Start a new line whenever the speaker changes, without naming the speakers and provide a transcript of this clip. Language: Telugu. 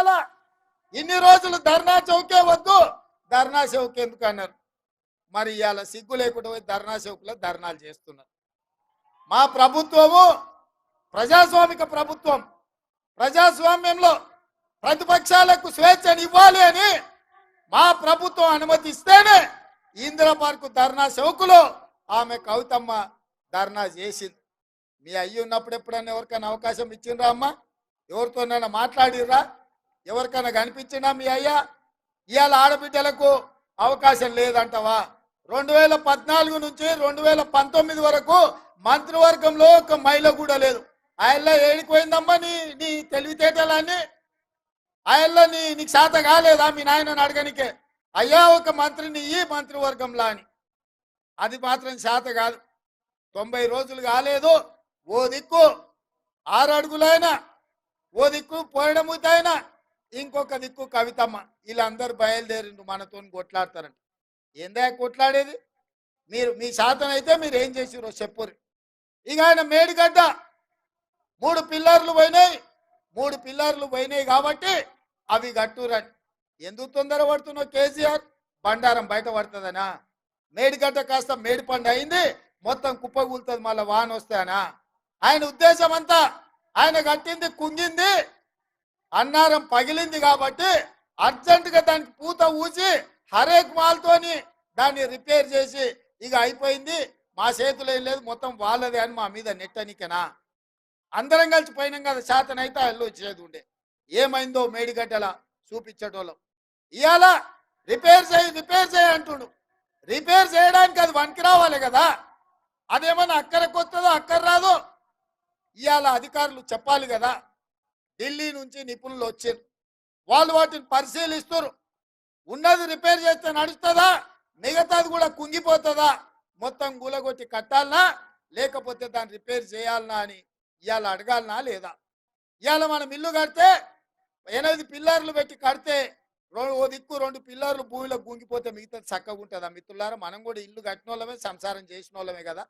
ఇవాళ ఇన్ని రోజులు ధర్నా చౌకే వద్దు, ధర్నా చౌక్ ఎందుకు అన్నారు. మరి ఇవాళ సిగ్గు లేకుండా పోయి ధర్నా చౌక్లో ధర్నాలు చేస్తున్నారు. మా ప్రభుత్వము ప్రజాస్వామిక ప్రభుత్వం. ప్రజాస్వామ్యంలో ప్రతిపక్షాలకు స్వేచ్ఛనివ్వాలి అని మా ప్రభుత్వం అనుమతిస్తేనే ఇందిరా పార్కు ధర్నా చౌకులో ఆమె కవితమ్మ ధర్నా చేసింది. మీ అయ్యి ఉన్నప్పుడు ఎప్పుడన్నా ఎవరికైనా అవకాశం ఇచ్చిండ్రా అమ్మ? ఎవరితోనైనా మాట్లాడిర్రా? ఎవరికైనా కనిపించినా మీ అయ్యా? ఇవాళ ఆడబిడ్డలకు అవకాశం లేదంటవా? 2014 నుంచి 2019 వరకు మంత్రివర్గంలో ఒక మహిళ కూడా లేదు. ఆయల్లో ఏడిపోయిందమ్మా నీ తెలివితేటలన్నీ? ఆయల్లో నీకు శాత కాలేదా మీ నాయనని అడగనికే? అయ్యా ఒక మంత్రిని ఈ మంత్రివర్గంలో అని. అది మాత్రం శాత కాదు. 90 రోజులు కాలేదు. ఓ దిక్కు 6 అడుగులైనా, ఓ దిక్కు పోయడముతైనా, ఇంకొక దిక్కు కవితమ్మ. వీళ్ళందరూ బయలుదేరిండు మనతో కొట్లాడతారంట. ఏందా కొట్లాడేది? మీ శాతనైతే మీరు ఏం చేసిరో చెప్పురు. ఇక ఆయన మేడిగడ్డ 3 పిల్లర్లు పోయినాయి. 3 పిల్లర్లు పోయినాయి కాబట్టి అవి కట్టురని. ఎందుకు తొందర పడుతున్నావు కేసీఆర్? బండారం బయట పడుతుందనా? మేడిగడ్డ కాస్త మేడిపండు అయింది, మొత్తం కుప్పగూలుతుంది, మళ్ళీ వాన వస్తాయనా? ఆయన ఉద్దేశం అంతా ఆయన కట్టింది కుంగింది, అన్నారం పగిలింది కాబట్టి అర్జెంటుగా దానికి పూత ఊసి హరేక్ మాల్తోని దాన్ని రిపేర్ చేసి ఇక అయిపోయింది, మా చేతులు ఏం లేదు, మొత్తం వాళ్ళదే అని మా మీద నెట్టనికనా? అందరం కలిసి పోయినాం కదా, శాతనైతే అల్లు వచ్చేది ఉండే. ఏమైందో మేడిగడ్డలా చూపించటోళ్ళం. ఇవాళ రిపేర్ చేయి అంటుండు. రిపేర్ చేయడానికి అది వనికి రావాలి కదా. అదేమన్నా అక్కడికి వస్తుందో అక్కర రాదో ఇవాళ అధికారులు చెప్పాలి కదా. ఢిల్లీ నుంచి నిపుణులు వచ్చారు, వాళ్ళు వాటిని పరిశీలిస్తారు. ఉన్నది రిపేర్ చేస్తే నడుస్తుందా, మిగతాది కూడా కుంగిపోతుందా, మొత్తం గూలగొట్టి కట్టాలనా లేకపోతే దాన్ని రిపేర్ చేయాలనా అని ఇవాళ అడగాలనా లేదా? ఇవాళ మనం ఇల్లు కడితే 8 పిల్లర్లు పెట్టి కడితే ఓ దిక్కు 2 పిల్లర్లు భూమిలో గుంగిపోతే మిగతా చక్కగా ఉంటుందా? మిత్రులారా, మనం కూడా ఇల్లు కట్టిన వాళ్ళమే, సంసారం చేసిన వాళ్ళమే కదా.